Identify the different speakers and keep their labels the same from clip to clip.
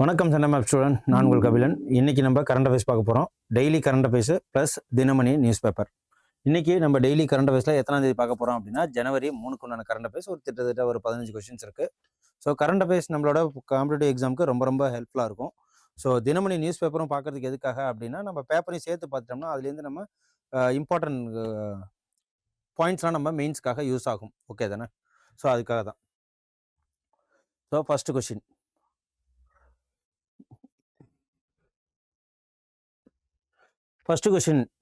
Speaker 1: வணக்கம் சண்டமேப் ஸ்டூடெண்ட், நான் உங்கள் கபிலன். இன்னைக்கு நம்ம கரண்ட் அஃபேர்ஸ் பார்க்க போகிறோம். Daily current affairs plus Dinamani news paper. இன்னைக்கு நம்ம டெய்லி கரண்ட் அஃபேர்ஸில் எத்தனாம் தேதி பார்க்க போகிறோம் அப்படின்னா ஜனவரி 3க்கு உண்டான கரண்ட் அஃபேர்ஸ் கிட்டத்தட்ட ஒரு 15 கொஸ்டின்ஸ் இருக்குது. ஸோ கரண்ட் அஃபேர்ஸ் நம்மளோட காம்படிட்டிவ் எக்ஸாமுக்கு ரொம்ப ஹெல்ப்ஃபுல்லாக இருக்கும். ஸோ தினமணி நியூஸ் பேப்பரும் பார்க்கறதுக்கு எதுக்காக அப்படின்னா நம்ம பேப்பரையும் சேர்த்து பார்த்துட்டோம்னா அதுலேருந்து நம்ம இம்பார்ட்டன்ட் பாயிண்ட்ஸ்லாம் நம்ம மெயின்ஸ்க்காக யூஸ் ஆகும். ஓகே தானே? ஸோ அதுக்காக தான். ஸோ ஃபர்ஸ்ட் கொஸ்டின்,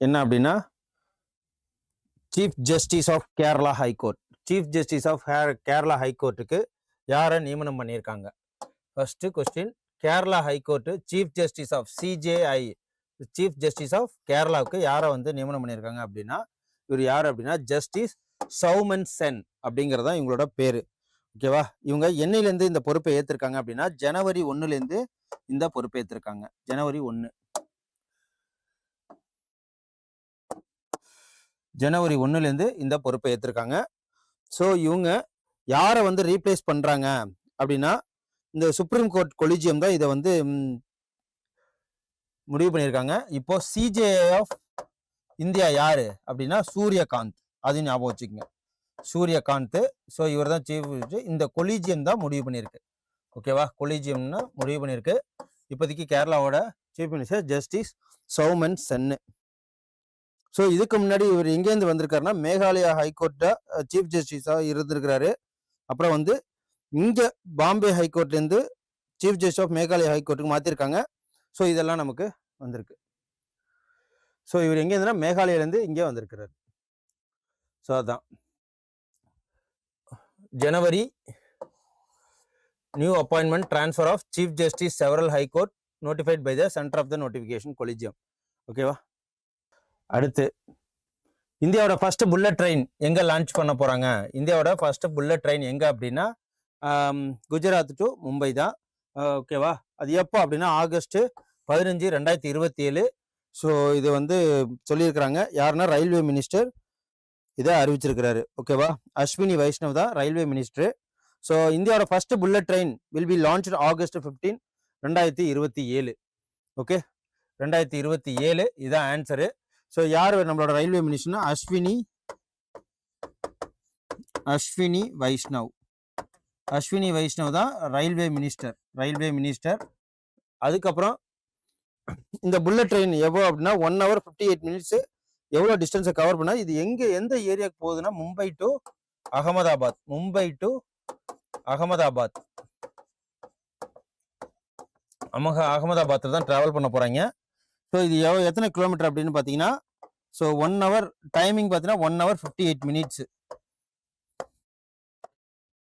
Speaker 1: என்ன அப்படின்னா chief justice of Kerala high court. Chief justice of Kerala ஹைகோர்ட்டுக்கு யாரை நியமனம் பண்ணியிருக்காங்க? First question, Kerala high court chief justice of CJI, chief justice of கேரளாவுக்கு யாரை நியமனம் பண்ணியிருக்காங்க அப்படின்னா இவர் யார் அப்படின்னா ஜஸ்டிஸ் சௌமன் சென் அப்படிங்கிறதான் இவங்களோட பேரு. ஓகேவா? இவங்க என்னையிலேருந்து இந்த பொறுப்பை ஏற்றிருக்காங்க அப்படின்னா ஜனவரி 1லேருந்து இந்த பொறுப்பை ஏற்றிருக்காங்க. ஜனவரி 1லேருந்து இந்த பொறுப்பை ஏற்றிருக்காங்க. ஸோ இவங்க யாரை ரீப்ளேஸ் பண்றாங்க அப்படின்னா இந்த சுப்ரீம் கோர்ட் கொலிஜியம் தான் இதை முடிவு பண்ணியிருக்காங்க. இப்போ சிஜேஐ ஆஃப் இந்தியா யாரு அப்படின்னா சூரியகாந்த். அது ஞாபகம் வச்சுக்கோங்க, சூரியகாந்த். ஸோ இவர் தான் சீஃப். இந்த கொலிஜியம் தான் முடிவு பண்ணியிருக்கு. ஓகேவா? கொலிஜியம்னா முடிவு பண்ணியிருக்கு. இப்போதைக்கு கேரளாவோட சீஃப் மினிஸ்டர் ஜஸ்டிஸ் சௌமன் சென்னு. ஸோ இதுக்கு முன்னாடி இவர் எங்கேருந்து வந்திருக்காருன்னா மேகாலயா ஹைகோர்ட்டை சீஃப் ஜஸ்டிஸாக இருந்திருக்கிறாரு. அப்புறம் இங்கே பாம்பே ஹைகோர்ட்லேருந்து சீஃப் ஜஸ்டிஸ் ஆஃப் மேகாலயா ஹைகோர்ட்டுக்கு மாற்றிருக்காங்க. ஸோ இதெல்லாம் நமக்கு வந்திருக்கு. ஸோ இவர் எங்கேருந்துன்னா மேகாலயாலேருந்து இங்கே வந்திருக்கிறார். ஸோ அதுதான் ஜனவரி new appointment transfer of chief justice several high court notified by the centre of the notification collegium. ஓகேவா? அடுத்து, இந்தியாவோட ஃபர்ஸ்ட் புல்லட் ட்ரெயின் எங்கே லான்ச் பண்ண போகிறாங்க? இந்தியாவோட ஃபர்ஸ்ட் புல்லட் ட்ரெயின் எங்கே அப்படின்னா குஜராத் டு மும்பை தான். ஓகேவா? அது எப்போ அப்படின்னா ஆகஸ்ட் 15, 2027. ஸோ இது சொல்லியிருக்கிறாங்க. யாருன்னா ரயில்வே மினிஸ்டர் இதை அறிவிச்சிருக்கிறாரு. ஓகேவா? அஸ்வினி வைஷ்ணவ் தான் ரயில்வே மினிஸ்டர். ஸோ இந்தியாவோட first bullet train will be launched August 15, 2027. Okay, 2027 இதான் ஆன்சரு. ஸோ யார் நம்மளோட ரயில்வே மினிஸ்டர்னா அஸ்வினி வைஷ்ணவ் தான் ரயில்வே மினிஸ்டர். அதுக்கப்புறம் இந்த புல்லட் ட்ரெயின் எவ்வளோ அப்படின்னா 1 hour 58 minutes எவ்வளோ டிஸ்டன்ஸை கவர் பண்ணா இது எந்த ஏரியாவுக்கு போகுதுன்னா மும்பை டு அகமதாபாத் அகமதாபாத்தில் தான் டிராவல் பண்ண போறாங்க. ஸோ இது எத்தனை கிலோமீட்டர் அப்படின்னு பார்த்தீங்கன்னா ஸோ 1 hour டைமிங் பார்த்தீங்கன்னா 1 hour 58 minutes.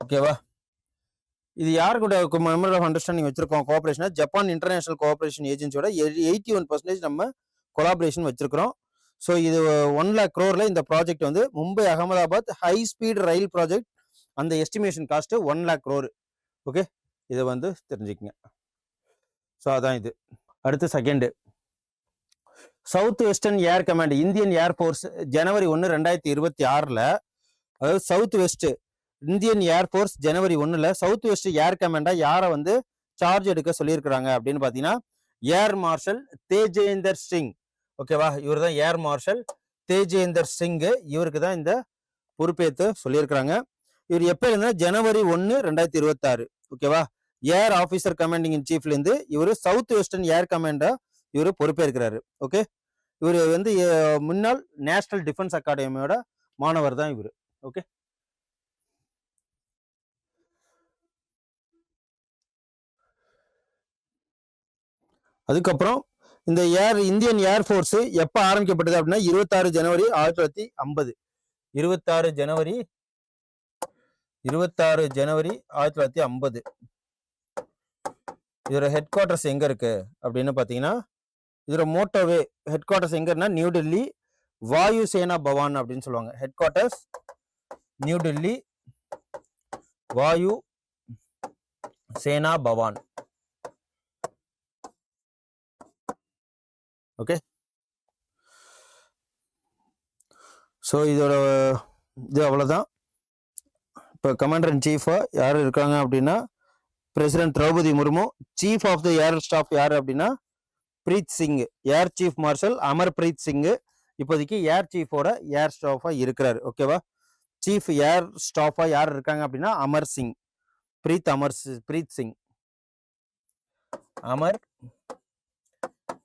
Speaker 1: ஓகேவா? இது யாரு கூட மெமரல் ஆஃப் அண்டர்ஸ்டாண்டிங் வச்சிருக்கோம் கோஆபரேஷன்? ஜப்பான் இன்டர்நேஷனல் கோஆபரேஷன் ஏஜென்சியோட 81% நம்ம கொலாபரேஷன் வச்சிருக்கிறோம். ஸோ இது 1 lakh crore இந்த project Mumbai Ahmedabad high speed rail project. அந்த estimation cost 1 lakh crore. Okay, இதை தெரிஞ்சுக்கங்க. ஸோ அதான் இது. அடுத்து second, south western air command Indian air force ஜனவரி 1, 2026 அதாவது சவுத் வெஸ்ட் இந்தியன் ஏர்ஃபோர்ஸ் ஜனவரி 1 சவுத் வெஸ்ட் ஏர் கமாண்டா யாரை சார்ஜ் எடுக்க சொல்லியிருக்கிறாங்க அப்படின்னு பார்த்தீங்கன்னா ஏர் மார்ஷல் தேஜேந்தர் சிங். ஓகேவா? இவர் தான் ஏர் மார்ஷல் தேஜேந்தர் சிங். இவருக்கு தான் இந்த பொறுப்பேற்று சொல்லியிருக்கிறாங்க. இவர் எப்போ இருந்தா ஜனவரி 1, 2026. ஓகேவா? ஏர் ஆஃபீஸர் கமாண்டிங் இன் சீஃப்ல இருந்து இவர் சவுத் வெஸ்டர்ன் ஏர் கமாண்டா இவர் பொறுப்பேற்கிறாரு. ஓகே, இவர் முன்னாள் நேஷனல் டிஃபென்ஸ் அகாடமியோட மாணவர் தான் இவர். ஓகே, அதுக்கப்புறம் இந்த இந்தியன் ஏர்ஃபோர்ஸ் எப்ப ஆரம்பிக்கப்பட்டது அப்படின்னா 26 ஜனவரி 1950. 26 ஜனவரி 1950. இதோட ஹெட் குவார்டர்ஸ் எங்க இருக்கு அப்படின்னு பாத்தீங்கன்னா இதோட மோட்டோவே ஹெட் குவார்டர்ஸ் எங்கன்னா நியூ டெல்லி வாயு சேனா பவான் அப்படின்னு சொல்லுவாங்க. ஹெட் குவார்டர்ஸ் நியூ டெல்லி வாயு சேனா பவான். ஓகே, ஸோ இதோட இது அவ்வளோதான். இப்போ கமாண்டர் இன் சீஃபா யார் இருக்காங்க அப்படின்னா president Droupadi Murmu. Chief of the air staff யார் அப்படின்னா Preet Singh. Air chief marshal Amarpreet Singh இப்போதைக்கு ஏர் சீஃபோட ஏர் ஸ்டாஃபா இருக்கிறாரு. ஓகேவா. சீஃப் ஏர் ஸ்டாஃபா யார் இருக்காங்க அப்படின்னா அமர் சிங், பிரீத் சிங். அமர்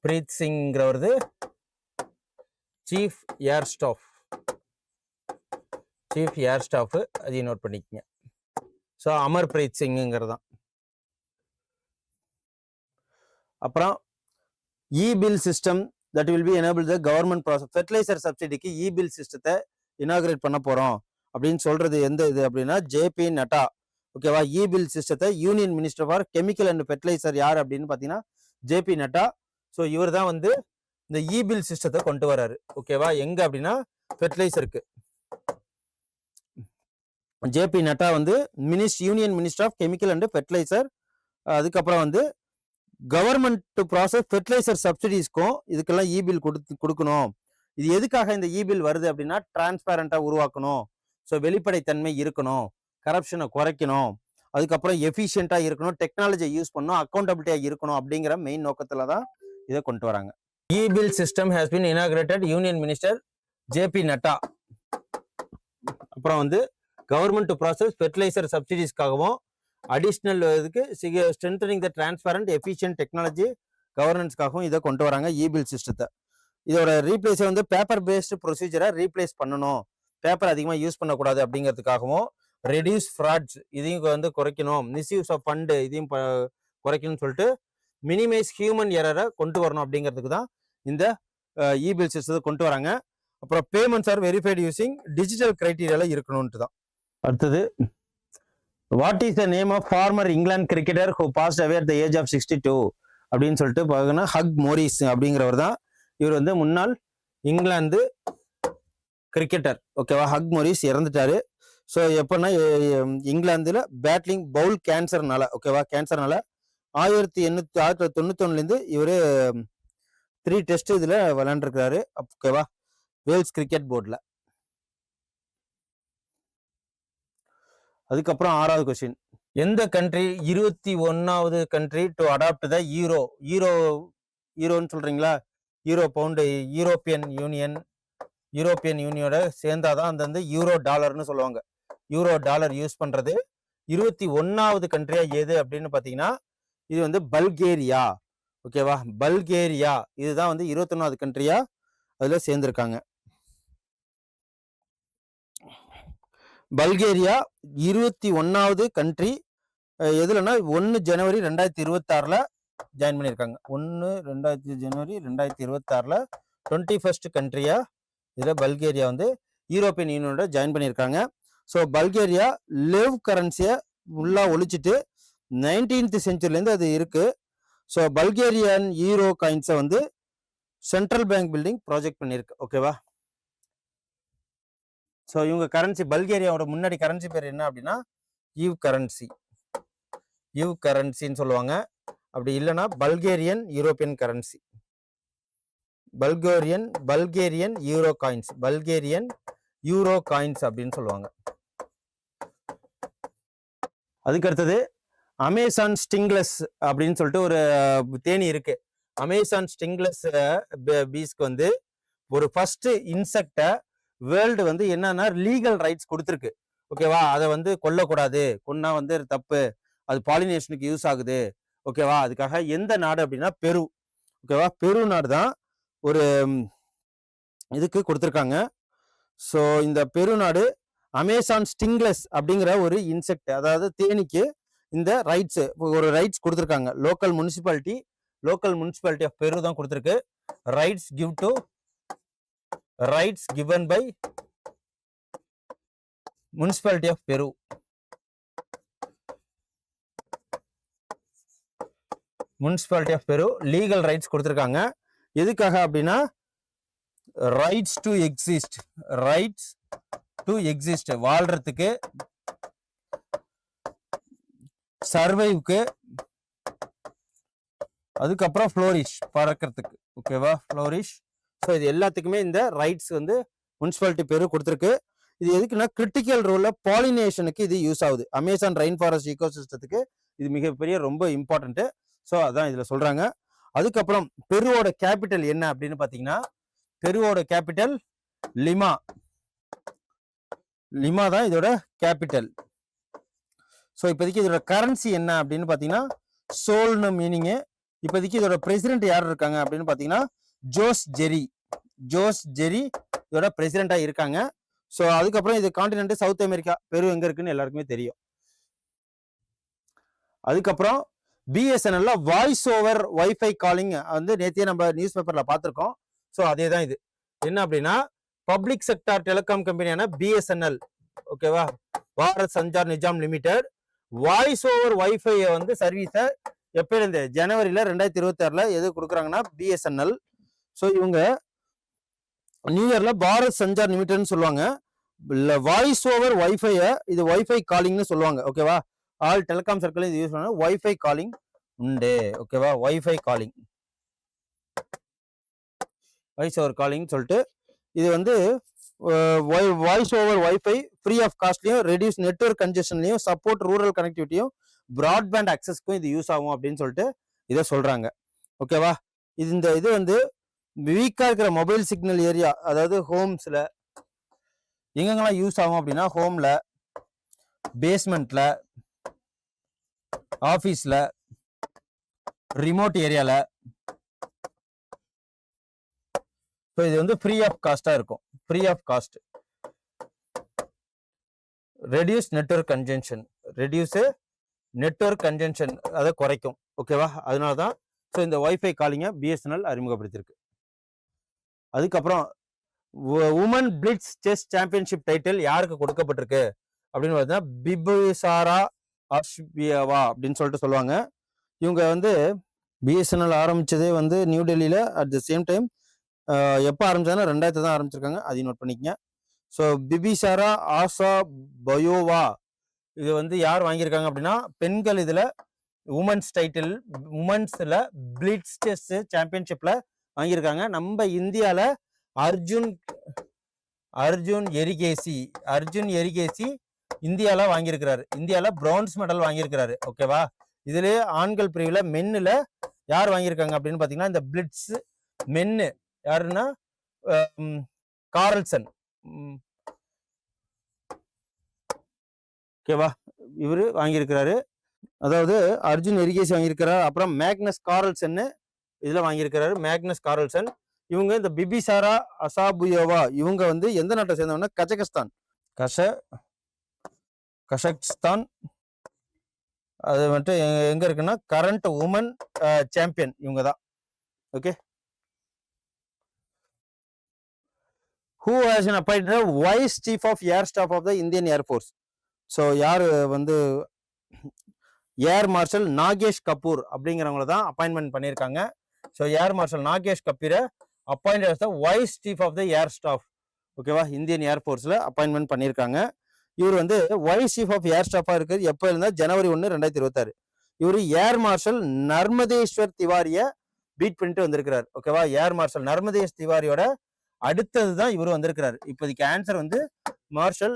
Speaker 1: பிரீத் சிங்கிறவரது சீஃப் ஏர் ஸ்டாஃப். அதையும் நோட் பண்ணிக்கங்க. ஸோ அமர் பிரீத் சிங்கிறது தான். அப்புறம் e bill system that will be enable the government process. Fertiliser சப்சிடிக்கு இ-பில் சிஸ்டத்தை இனாகிரேட் பண்ண போறோம் அப்படின்னு சொல்றது எந்த இது அப்படின்னா ஜேபி நட்டா. ஓகேவா. இ-பில் சிஸ்டத்தை union minister for chemical and fertiliser யார் அப்படின்னு பார்த்தீங்கன்னா ஜேபி நட்டா. ஸோ இவர் தான் வந்து இந்த இ-பில் சிஸ்டத்தை கொண்டு வராரு. ஓகேவா. எங்க அப்படின்னா ஃபெர்டிலைசருக்கு ஜேபி நட்டா வந்து union minister of chemical and fertiliser. அதுக்கப்புறம் வந்து கவர்மெண்ட் டு ப்ராசஸ் ஃபெர்டிலைசர் சப்சிடிஸ்க்கும் இதுக்கெல்லாம் இ-பில் கொடுக்கணும். இது எதுக்காக இந்த இ-பில் வருது அப்படின்னா டிரான்ஸ்பேரண்டா உருவாக்கணும். ஸோ வெளிப்படைத்தன்மை இருக்கணும், கரப்ஷனை குறைக்கணும், அதுக்கப்புறம் எஃபிஷியண்டா இருக்கணும், டெக்னாலஜியை யூஸ் பண்ணணும், அக்கௌண்டபிலிட்டியா இருக்கணும் அப்படிங்கிற மெயின் நோக்கத்துல தான் இதை கொண்டு வராங்க. E bill system has been inaugurated union minister JP Nadda. அப்புறம் வந்து கவர்மெண்ட் டு ப்ராசஸ் ஃபெர்டிலைசர் சப்சிடிஸ்க்காகவும் அடிஷ்னல் இதுக்கு strengthening the transparent efficient technology கவர்னன்ஸ்க்காகவும் இதை கொண்டு வராங்க இ-பில் சிஸ்டத்தை. இதோட ரீப்ளேஸை வந்து பேப்பர் பேஸ்டு ப்ரொசீஜரை ரீப்ளேஸ் பண்ணணும், பேப்பர் அதிகமாக யூஸ் பண்ணக்கூடாது அப்படிங்கிறதுக்காகவும் ரெடியூஸ் ஃப்ராட்ஸ் இதையும் வந்து குறைக்கணும், மிஸ்யூஸ் ஆஃப் ஃபண்டு இதையும் குறைக்கணும்னு சொல்லிட்டு மினிமைஸ் ஹியூமன் எரரை கொண்டு வரணும் அப்படிங்கிறதுக்கு தான் இந்த இ-பில் சிஸ்டத்தை கொண்டு வராங்க. அப்புறம் payments are verified using digital கிரைட்டீரியால இருக்கணும்ட்டு தான். அடுத்தது what is the name of former England cricketer who passed away at the age of 62 அப்படின்னு சொல்லிட்டு பார்த்தீங்கன்னா ஹக் மோரிஸ் அப்படிங்கிறவர் தான். இவர் வந்து முன்னாள் இங்கிலாந்து கிரிக்கெட்டர். ஓகேவா. ஹக் மோரிஸ் இறந்துட்டாரு. ஸோ எப்போன்னா இங்கிலாந்துல பேட்லிங் பவுல் கேன்சர்னால, ஓகேவா, கேன்சர்னால 1991 இவரு 3 டெஸ்ட் இதுல விளையாண்டுருக்காரு. ஓகேவா. வேல்ஸ் கிரிக்கெட் போர்ட்ல. அதுக்கப்புறம் 6வது கொஸ்டின், எந்த கண்ட்ரி 21வது கண்ட்ரி டு அடாப்ட் த யூரோன்னு சொல்றீங்களா, யூரோ பவுண்டு, யூரோப்பியன் யூனியனோட சேர்ந்தாதான் அந்த வந்து யூரோ டாலர்னு சொல்லுவாங்க. யூரோ டாலர் யூஸ் பண்றது 21வது கண்ட்ரியா எது அப்படின்னு பாத்தீங்கன்னா இது வந்து பல்கேரியா. ஓகேவா. பல்கேரியா இதுதான் வந்து 21வது கண்ட்ரியா அதுல சேர்ந்திருக்காங்க. பல்கேரியா 21வது கண்ட்ரி எதுலன்னா 1 ஜனவரி 2026 ஜாயின் பண்ணியிருக்காங்க. 1 ஜனவரி 2026 21st கண்ட்ரியா இதுல பல்கேரியா வந்து யூரோப்பியன் யூனியனோட ஜாயின் பண்ணியிருக்காங்க. ஸோ பல்கேரியா லெவ் கரன்சியை ஃபுல்லா ஒழிச்சிட்டு 19th செஞ்சுரிலேருந்து அது இருக்கு. ஸோ பல்கேரியன் யூரோ காயின்ஸை வந்து சென்ட்ரல் பேங்க் பில்டிங் ப்ராஜெக்ட் பண்ணியிருக்கு. ஓகேவா. ஸோ இவங்க கரன்சி பல்கேரியாவோட முன்னாடி கரன்சி பேர் என்ன அப்படின்னா யூ கரன்சின்னு சொல்லுவாங்க. அப்படி இல்லைன்னா Bulgarian European currency, Bulgarian euro coins அப்படின்னு சொல்லுவாங்க. அதுக்கு அடுத்தது அமேசான் ஸ்டிங்லஸ் அப்படின்னு சொல்லிட்டு ஒரு தேனி இருக்கு. அமேசான் ஸ்டிங்லஸ் பீஸ்க்கு வந்து ஒரு ஃபர்ஸ்ட் இன்செக்டை வேர்ல்டு வந்து என்னன்னா லீகல் ரைட்ஸ் கொடுத்துருக்கு. ஓகேவா. அதை வந்து கொல்லக்கூடாது, கொன்னா வந்து தப்பு, அது பாலினேஷனுக்கு யூஸ் ஆகுது. ஓகேவா. அதுக்காக எந்த நாடு அப்படின்னா பெரு. ஓகேவா. பெரு நாடு தான் ஒரு இதுக்கு கொடுத்துருக்காங்க. ஸோ இந்த பெரு நாடு அமேசான் ஸ்டிங்லஸ் அப்படிங்கிற ஒரு இன்செக்ட், அதாவது தேனிக்கு இந்த ரைட்ஸ் ஒரு ரைட்ஸ் கொடுத்துருக்காங்க. லோக்கல் முனிசிபாலிட்டி ஆஃப் பெரு தான் கொடுத்துருக்கு. Rights given by municipality of Peru. Legal rights கொடுத்துருக்காங்க. எதுக்காக அப்படின்னா ரைட்ஸ் டு எக்ஸிஸ்ட் வாழ்றதுக்கு, சர்வைவுக்கு, அதுக்கப்புறம் ஃப்ளோரிஷ் பறக்கிறதுக்கு. ஓகேவா. ஃப்ளோரிஷ். ஸோ இது எல்லாத்துக்குமே இந்த ரைட்ஸ் வந்து முனிசிபாலிட்டி பெரு கொடுத்துருக்கு. இது எதுக்குன்னா கிரிட்டிக்கல் ரோல்ல பாலினேஷனுக்கு இது யூஸ் ஆகுது. அமேசான் ரெயின் ஃபாரஸ்ட் ஈகோசிஸ்டத்துக்கு இது மிகப்பெரிய ரொம்ப இம்பார்ட்டன்ட். ஸோ அதான் இதுல சொல்றாங்க. அதுக்கப்புறம் பெருவோட கேபிட்டல் என்ன அப்படின்னு பாத்தீங்கன்னா, பெருவோட கேபிட்டல் லிமா. லிமா தான் இதோட கேபிட்டல். ஸோ இப்போதைக்கு இதோட கரன்சி என்ன அப்படின்னு பாத்தீங்கன்னா சோல்னு மீனிங்கு. இப்போதைக்கு இதோட பிரசிடென்ட் யார் இருக்காங்க அப்படின்னு பாத்தீங்கன்னா ஜோஸ் ஜெரி. ஜோஸ் ஜெரி இதோட பிரசிடென்டா இருக்காங்க. ஸோ அதுக்கப்புறம் இது கான்டினென்ட் சவுத் அமெரிக்கா. பெரு எங்க இருக்குன்னு எல்லாருக்குமே தெரியும். அதுக்கப்புறம் பிஎஸ்என்எல்ல வாய்ஸ் ஓவர் வைஃபை காலிங் வந்து நேத்தியே நம்ம நியூஸ் பேப்பர்ல பார்த்துருக்கோம். ஸோ அதே தான் இது. என்ன அப்படின்னா பப்ளிக் செக்டார் டெலிகாம் கம்பெனியான பிஎஸ்என்எல், ஓகேவா, Bharat Sanchar Nigam limited voice over WiFi வந்து சர்வீஸை எப்பயிலிருந்து ஜனவரியில 2026ல எது கொடுக்குறாங்கன்னா பிஎஸ்என்எல். ஸோ இவங்க நியூ இயர்ல பாரத் சஞ்சார் லிமிடெட்னு சொல்லுவாங்க. வாய்ஸ் ஓவர் வைஃபைய இது வைஃபை காலிங்னு சொல்லுவாங்க. ஓகேவா, ஆல் டெலிகாம் சர்க்கிள் இது யூஸ் பண்ண வைஃபை காலிங் உண்டு. ஓகேவா, wifi calling, voice over calling சொல்லிட்டு இது வந்து voice over wifi free of காஸ்ட்லையும் ரெடியூஸ் நெட்வொர்க் கன்ஜெஷன்லையும் சப்போர்ட் ரூரல் கனெக்டிவிட்டியும் பிராட்பேண்ட் அக்சஸ்க்கும் இது யூஸ் ஆகும் அப்படின்னு சொல்லிட்டு இதை சொல்றாங்க. ஓகேவா, இது வந்து வீக்கா இருக்கிற மொபைல் சிக்னல் ஏரியா, அதாவது ஹோம்ஸ்ல எங்கெங்கெல்லாம் யூஸ் ஆகும் அப்படின்னா ஹோம்ல, பேஸ்மெண்ட்ல, ஆபீஸ்ல, ரிமோட் ஏரியால. ஸோ இது வந்து ஃப்ரீ ஆஃப் காஸ்டா இருக்கும். Free of cost, reduce network congestion, reduce network congestion அதை குறைக்கும். ஓகேவா, அதனால தான் ஸோ இந்த வைஃபை காலிங்கை பிஎஸ்என்எல் அறிமுகப்படுத்தியிருக்கு. அதுக்கப்புறம் woman blitz chess championship title யாருக்கு கொடுக்கப்பட்டிருக்கு அப்படின்னு பார்த்தீங்கன்னா பிபிசாரா ஆஷ்பியவா அப்படின்னு சொல்லிட்டு சொல்லுவாங்க. இவங்க வந்து பிஎஸ்என்எல் ஆரம்பிச்சதே வந்து நியூ டெல்லியில. அட் த சேம் டைம் எப்போ ஆரம்பிச்சாங்கன்னா 2000 தான் ஆரம்பிச்சிருக்காங்க. அதையும் நோட் பண்ணிக்கங்க. ஸோ பிபிசாரா ஆஷா பயோவா இது வந்து யார் வாங்கியிருக்காங்க அப்படின்னா பெண்கள் இதுல உமன்ஸ் டைட்டில், உமன்ஸ்ல பிளிட்ஸ் செஸ் சாம்பியன்ஷிப்ல வாங்கியிருக்காங்க. நம்ம இந்தியால அர்ஜுன் எரிகேசி இந்தியால வாங்கியிருக்கிறாரு. இந்தியால பிரான்ஸ் மெடல் வாங்கியிருக்கிறாரு. ஓகேவா, இதுலயே ஆண்கள் பிரிவுல மென்னுல யார் வாங்கியிருக்காங்க அப்படின்னு பாத்தீங்கன்னா இந்த பிளிட்ஸ் மென்னு யாருன்னா கார்ல்சன். ஓகேவா, இவரு வாங்கியிருக்கிறாரு. அதாவது அர்ஜுன் எரிகேசி வாங்கியிருக்கிறார். அப்புறம் மேக்னஸ் கார்ல்சன் இதுல வாங்கியிருக்கிறாரு, மேக்னஸ் கார்ல்சன். இவங்க இந்த பிபிசாரா அசாபுயோவா இவங்க வந்து எந்த நாட்டை சேர்ந்தவங்கன்னா கஜகஸ்தான். கசக்ஸ்தான். அது மட்டும் எங்க இருக்குன்னா கரண்ட் உமன் சாம்பியன் இவங்க தான். Okay, who has been appointed vice chief of air staff of the Indian Air Force. So யார் வந்து ஏர் மார்ஷல் நாகேஷ் கபூர் அப்படிங்கிறவங்கள தான் அப்பாயின்மெண்ட் பண்ணியிருக்காங்க. ஸோ ஏர் மார்ஷல் நாகேஷ் கபூரை appointed as the vice chief of the air staff. ஓகேவா, Indian ஏர்ஃபோர்ஸில் appointment பண்ணியிருக்காங்க. இவர் வந்து வைஸ் சீஃப் ஆஃப் ஏர் ஸ்டாஃபாக இருக்குது. எப்போ இருந்தால் ஜனவரி 1, 2026. இவர் ஏர் மார்ஷல் நர்மதேஸ்வர் திவாரியை பீட் பண்ணிட்டு வந்திருக்கிறார். ஓகேவா, ஏர் மார்ஷல் நர்மதேஷ் திவாரியோட அடுத்தது தான் இவர் வந்திருக்கிறார். இப்போதைக்கு ஆன்சர் வந்து மார்ஷல்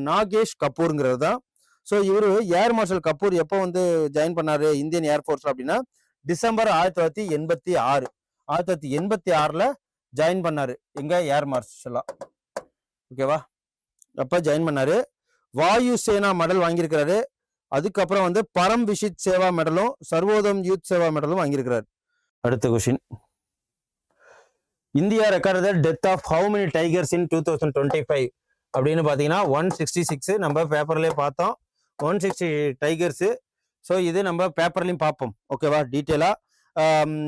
Speaker 1: நாகேஷ் கபூருங்கிறது தான். ஸோ இவரு ஏர் மார்ஷல் கபூர் எப்போ வந்து ஜாயின் பண்ணாரு இந்தியன் ஏர்ஃபோர்ஸ் அப்படின்னா டிசம்பர் 1986. 1986ல ஜாயின் பண்ணாரு எங்க ஏர் மார்ஷலா. ஓகேவா, அப்ப ஜாயின் பண்ணாரு. வாயு சேனா மெடல் வாங்கியிருக்கிறாரு. அதுக்கப்புறம் வந்து பரம் விஷித் சேவா மெடலும் சர்வோதம் யூத் சேவா மெடலும் வாங்கியிருக்கிறாரு. அடுத்த question, India record death of how many tigers in 2025 அப்படின்னு பார்த்தீங்கன்னா 166. நம்ம பேப்பர்லேயே பார்த்தோம் 160 டைகர்ஸு. ஸோ இது நம்ம பேப்பர்லையும் பார்ப்போம். ஓகேவா, டீட்டெயிலாக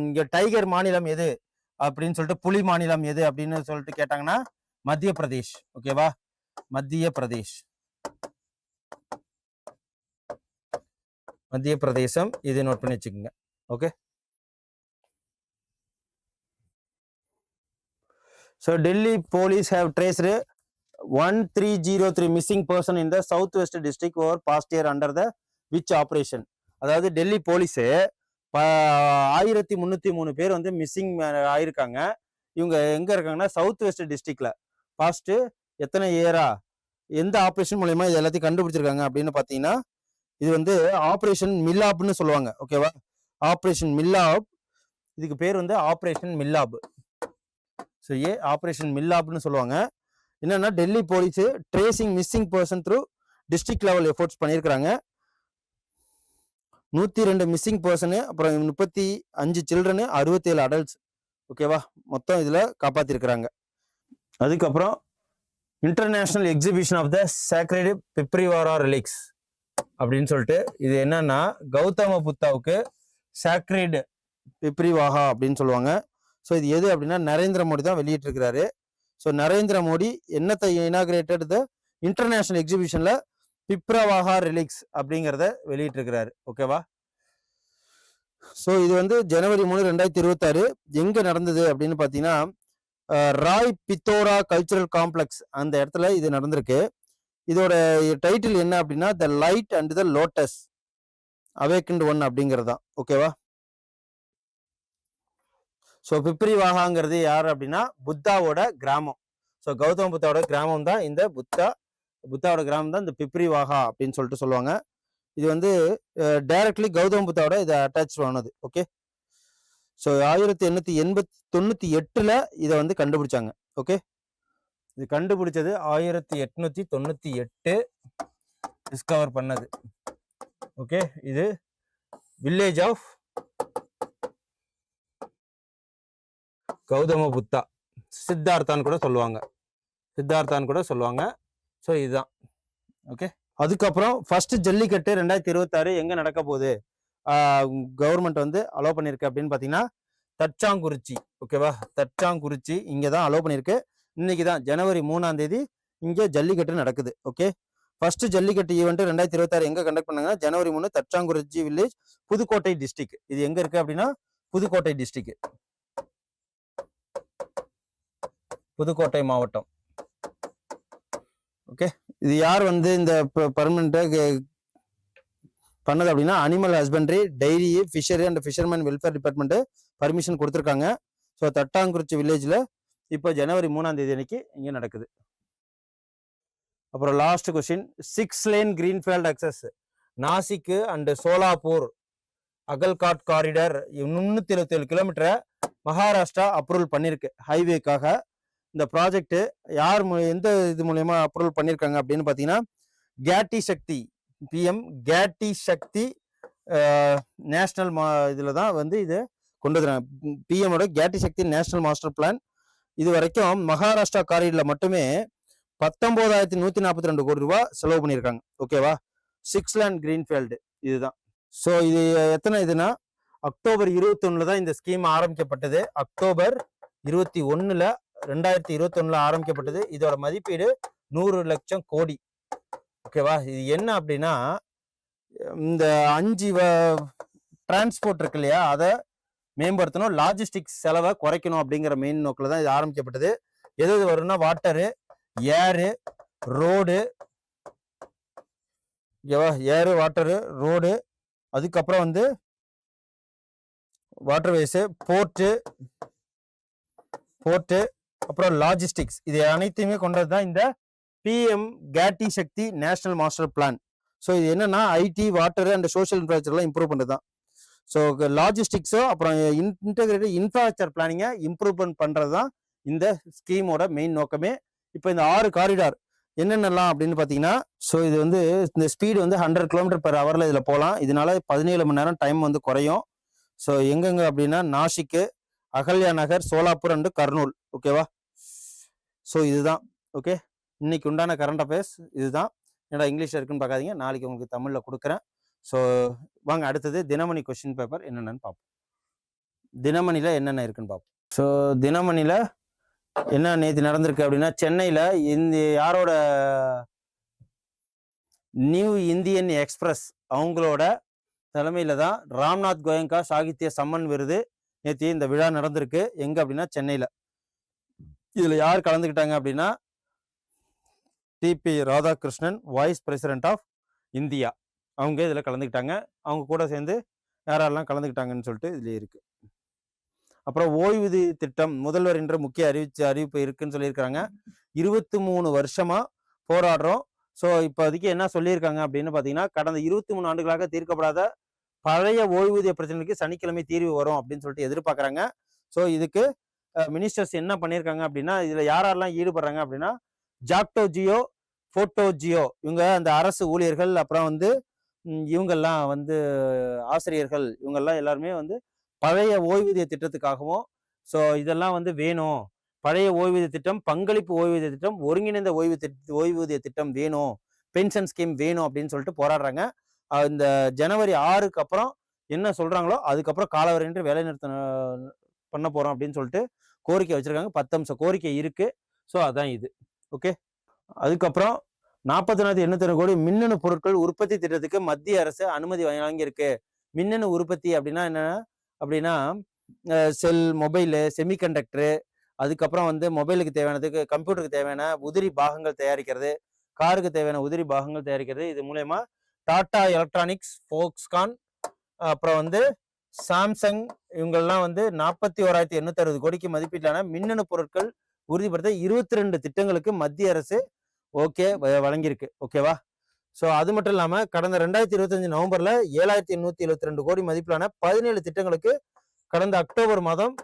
Speaker 1: இங்கே டைகர் மாநிலம் எது அப்படின்னு சொல்லிட்டு, புலி மாநிலம் எது அப்படின்னு சொல்லிட்டு கேட்டாங்கன்னா மத்திய பிரதேஷ். ஓகேவா, மத்திய பிரதேசம். இது நோட் பண்ணி வச்சுக்கோங்க. Okay, so Delhi police have traced 1303 missing person in the southwest district over past year under the which operation. அதாவது டெல்லி போலீஸு 1303 பேர் வந்து மிஸ்ஸிங் ஆயிருக்காங்க. இவங்க எங்க இருக்காங்கன்னா சவுத் வெஸ்ட் டிஸ்ட்ரிக்ட்ல. பாஸ்ட் எத்தனை இயரா எந்த ஆப்ரேஷன் மூலயமா இது எல்லாத்தையும் கண்டுபிடிச்சிருக்காங்க அப்படின்னு பார்த்தீங்கன்னா, இது வந்து ஆப்ரேஷன் மில்லாப்னு சொல்லுவாங்க. ஓகேவா? ஆப்ரேஷன் மில்லாப். இதுக்கு பேர் வந்து ஆப்ரேஷன் மில்லாப். ஸோ ஆப்ரேஷன் மில்லாப்னு சொல்லுவாங்க. என்னன்னா, Delhi police tracing missing person through district level efforts பண்ணியிருக்கிறாங்க. 102 மிஸ்ஸிங் பர்சனு, அப்புறம் 35 சில்ட்ரனு, 67 அடல்ட்ஸ். ஓகேவா? மொத்தம் இதில் காப்பாற்றிருக்கிறாங்க. அதுக்கப்புறம் international exhibition of the sacred Piprahwa relics அப்படின்னு சொல்லிட்டு, இது என்னன்னா கௌதம புத்தாவுக்கு சேக்ரெட் பிப்ரிவாகா அப்படின்னு சொல்லுவாங்க. ஸோ இது எது அப்படின்னா நரேந்திர மோடி தான் வெளியிட்டிருக்கிறாரு. ஸோ நரேந்திர மோடி என்னத்தை இனாகிரேட்டட் த இன்டர்நேஷனல் எக்ஸிபிஷன்ல பிப்ரவாகா ரிலிக்ஸ் அப்படிங்கிறத வெளியிட்டிருக்கிறாரு. ஓகேவா? ஸோ இது வந்து ஜனவரி 3, 2026 எங்க நடந்தது அப்படின்னு பார்த்தீங்கன்னா, ராய் பித்தோரா கல்ச்சுரல் காம்ப்ளெக்ஸ் அந்த இடத்துல இது நடந்திருக்கு. இதோட டைட்டில் என்ன அப்படின்னா the light and the lotus awakened one அப்படிங்கிறது தான். ஓகேவா? ஸோ பிப்ரிவாகாங்கிறது யார் அப்படின்னா புத்தாவோட கிராமம். ஸோ கௌதம புத்தாவோட கிராமம் தான் இந்த புத்தாவோட கிராமம் தான் இந்த பிப்ரிவாகா அப்படின்னு சொல்லிட்டு சொல்லுவாங்க. இது வந்து டைரக்ட்லி கௌதம புத்தாவோட இது அட்டாச் ஆனது. ஓகே. ஸோ 1898 இதை வந்து கண்டுபிடிச்சாங்க. ஓகே. இது கண்டுபிடிச்சது 1898 டிஸ்கவர் பண்ணது. ஓகே. இது வில்லேஜ் ஆஃப் கௌதம புத்தா, சித்தார்த்தான் கூட சொல்லுவாங்க. ஸோ இதுதான். ஓகே. அதுக்கப்புறம் ஃபர்ஸ்ட் ஜல்லிக்கட்டு 2026 எங்க நடக்க போகுது, கவர்மெண்ட் வந்து அலோவ் பண்ணியிருக்கு அப்படின்னு பார்த்தீங்கன்னா தச்சாங்குறிச்சி. ஓகேவா? தச்சாங்குறிச்சி இங்கே தான் அலோவ் பண்ணியிருக்கு. இன்னைக்கு தான் ஜனவரி 3 இங்கே ஜல்லிக்கட்டு நடக்குது. ஓகே. ஃபர்ஸ்ட் ஜல்லிக்கட்டு ஈவெண்ட் 2026 எங்க கண்டக்ட் பண்ணாங்கன்னா ஜனவரி 3 தச்சாங்குறிச்சி வில்லேஜ், புதுக்கோட்டை டிஸ்ட்ரிக்ட். இது எங்க இருக்கு அப்படின்னா புதுக்கோட்டை டிஸ்ட்ரிக்ட், புதுக்கோட்டை மாவட்டம். ஓகே. இது யார் வந்து இந்த பர்மனெண்ட்டை பண்ணது அப்படின்னா animal husbandry, dairy, fishery and fisherman welfare department permission கொடுத்துருக்காங்க. ஸோ தட்டாங்குறிச்சி வில்லேஜில் இப்போ ஜனவரி 3 அன்னைக்கு இங்கே நடக்குது. அப்புறம் last question, 6 lane greenfield access Nashik and Solapur Akkalkot corridor 377 கிலோமீட்டரை மகாராஷ்டிரா அப்ரூவல் பண்ணியிருக்கு ஹைவேக்காக. இந்த ப்ராஜெக்ட் யார் எந்த இது மூலயமா அப்ரூவல் பண்ணியிருக்காங்க அப்படின்னு பார்த்தீங்கன்னா கேட்டி சக்தி, பிஎம் கேட்டி சக்தி நேஷனல் இதில் தான் வந்து இதை கொண்டு வந்துறாங்க. பிஎம்மோட கேட்டி சக்தி நேஷனல் மாஸ்டர் பிளான். இது வரைக்கும் மகாராஷ்டிரா காரிடரில் மட்டுமே 19,142 கோடி ரூபாய் செலவு பண்ணியிருக்காங்க. ஓகேவா? 6 லேன் கிரீன்ஃபீல்டு இதுதான். ஸோ இது எத்தனை இதுனா அக்டோபர் 21 தான் இந்த ஸ்கீம் ஆரம்பிக்கப்பட்டது. அக்டோபர் 21 2021 ஆரம்பிக்கப்பட்டது. இதோட மதிப்பீடு 100 லட்சம் கோடி. ஓகேவா? இது என்ன அப்படின்னா இந்த 5 டிரான்ஸ்போர்ட் இருக்கு இல்லையா, அதை மேம்படுத்தணும், லாஜிஸ்டிக்ஸ் செலவை குறைக்கணும் அப்படிங்கிற மெயின் நோக்கில் தான் இது ஆரம்பிக்கப்பட்டது. எது வரும்னா வாட்டரு, ஏரு, ரோடு. ஓகேவா? ஏரு, வாட்டரு, ரோடு, அதுக்கப்புறம் வந்து வாட்டர்வேஸு, போர்ட்டு, அப்புறம் லாஜிஸ்டிக்ஸ். இது அனைத்தையுமே கொண்டது தான் இந்த PM Gati Shakti national master plan. So இது என்னன்னா ஐடி, வாட்டர் அண்ட் சோஷியல் இன்ஃப்ராஸ்ட்ரக்சர்லாம் இம்ப்ரூவ் பண்ணுறது தான். ஸோ லாஜிஸ்டிக்ஸோ அப்புறம் இன்டெகிரேட்டட் இன்ஃப்ராஸ்ட்ரக்சர் பிளானிங்கை இம்ப்ரூவ்மெண்ட் பண்ணுறது தான் இந்த ஸ்கீமோட மெயின் நோக்கமே. இப்போ இந்த 6 காரிடார் என்னென்னலாம் அப்படின்னு பார்த்தீங்கன்னா, ஸோ இது வந்து இந்த ஸ்பீடு வந்து 100 km/h இதில் போகலாம். இதனால 17 மணி நேரம் டைம் வந்து குறையும். ஸோ எங்கெங்க அப்படின்னா நாசிக்கு, அகல்யா நகர், சோலாப்பூர் அண்டு கர்னூல். ஓகேவா? ஸோ இதுதான். ஓகே. இன்னைக்கு உண்டான கரண்ட் அஃபேர்ஸ் இதுதான். ஏன்னா இங்கிலீஷில் இருக்குன்னு பார்க்காதீங்க, நாளைக்கு உங்களுக்கு தமிழில் கொடுக்குறேன். ஸோ வாங்க அடுத்தது தினமணி கொஸ்டின் பேப்பர் என்னென்னு பார்ப்போம். தினமணியில் என்னென்ன இருக்குன்னு பார்ப்போம். ஸோ தினமணியில் என்ன நேற்று நடந்திருக்கு அப்படின்னா, சென்னையில் இந்த யாரோட நியூ இந்தியன் எக்ஸ்பிரஸ் அவங்களோட தலைமையில் தான் ராம்நாத் கோயங்கா சாகித்ய சம்மன் விருது நேற்று இந்த விழா நடந்திருக்கு. எங்கே அப்படின்னா சென்னையில். இதில் யார் கலந்துக்கிட்டாங்க அப்படின்னா DP Radhakrishnan, vice president of India, அவங்க இதில் கலந்துக்கிட்டாங்க. அவங்க கூட சேர்ந்து யாரெல்லாம் கலந்துக்கிட்டாங்கன்னு சொல்லிட்டு இதில் இருக்குது. அப்புறம் ஓய்வூதிய திட்டம் முதல்வர் என்ற முக்கிய அறிவிப்பு இருக்குன்னு சொல்லியிருக்கிறாங்க. 23 வருஷமா போராடுறோம். ஸோ இப்போதைக்கு என்ன சொல்லியிருக்காங்க அப்படின்னு பார்த்தீங்கன்னா, கடந்த 23 ஆண்டுகளாக தீர்க்கப்படாத பழைய ஓய்வூதிய பிரச்சனைக்கு சனிக்கிழமை தீர்வு வரும் அப்படின்னு சொல்லிட்டு எதிர்பார்க்குறாங்க. ஸோ இதுக்கு மினிஸ்டர்ஸ் என்ன பண்ணியிருக்காங்க அப்படின்னா, இதில் யாரெல்லாம் ஈடுபடுறாங்க அப்படின்னா, ஜாக்டோ ஜியோ, போட்டோ ஜியோ இவங்க அந்த அரசு ஊழியர்கள், அப்புறம் வந்து இவங்கெல்லாம் வந்து ஆசிரியர்கள், இவங்கெல்லாம் எல்லாருமே வந்து பழைய ஓய்வூதிய திட்டத்துக்காகவும், ஸோ இதெல்லாம் வந்து வேணும். பழைய ஓய்வூதிய திட்டம், பங்களிப்பு ஓய்வூதிய திட்டம், ஒருங்கிணைந்த ஓய்வூதிய திட்டம் வேணும். பென்ஷன் ஸ்கீம் வேணும் அப்படின்னு சொல்லிட்டு போராடுறாங்க. இந்த ஜனவரி 6க்கு அப்புறம் என்ன சொல்றாங்களோ, அதுக்கப்புறம் காலவரையின்றி வேலைநிறுத்தம் பண்ண போறோம் அப்படின்னு சொல்லிட்டு கோரிக்கை வச்சிருக்காங்க. 10 அம்ச கோரிக்கை இருக்கு. ஸோ அதான் இது. ஓகே. அதுக்கப்புறம் 40,802 கோடி மின்னணு பொருட்கள் உற்பத்தி திட்டத்துக்கு மத்திய அரசு அனுமதி வழங்கியிருக்கு. மின்னணு உற்பத்தி அப்படின்னா என்ன அப்படின்னா, செல், மொபைலு, செமிகண்டக்டரு, அதுக்கப்புறம் வந்து மொபைலுக்கு தேவையானதுக்கு, கம்ப்யூட்டருக்கு தேவையான உதிரி பாகங்கள் தயாரிக்கிறது, காருக்கு தேவையான உதிரி பாகங்கள் தயாரிக்கிறது. இது மூலயமா டாடா எலக்ட்ரானிக்ஸ், ஃபோக்ஸ்கான், அப்புறம் வந்து சாம்சங் இவங்கெல்லாம் வந்து 41,860 கோடிக்கு மதிப்பீட்டிலான மின்னணு பொருட்கள் உறுதிப்படுத்த 22 திட்டங்களுக்கு மத்திய அரசு ஓகே வழங்கியிருக்கு. ஓகேவா? ஸோ அது மட்டும் இல்லாம கடந்த 2025 நவம்பர்ல 7,872 கோடி மதிப்பிலான 17 திட்டங்களுக்கு கடந்த அக்டோபர் மாதம்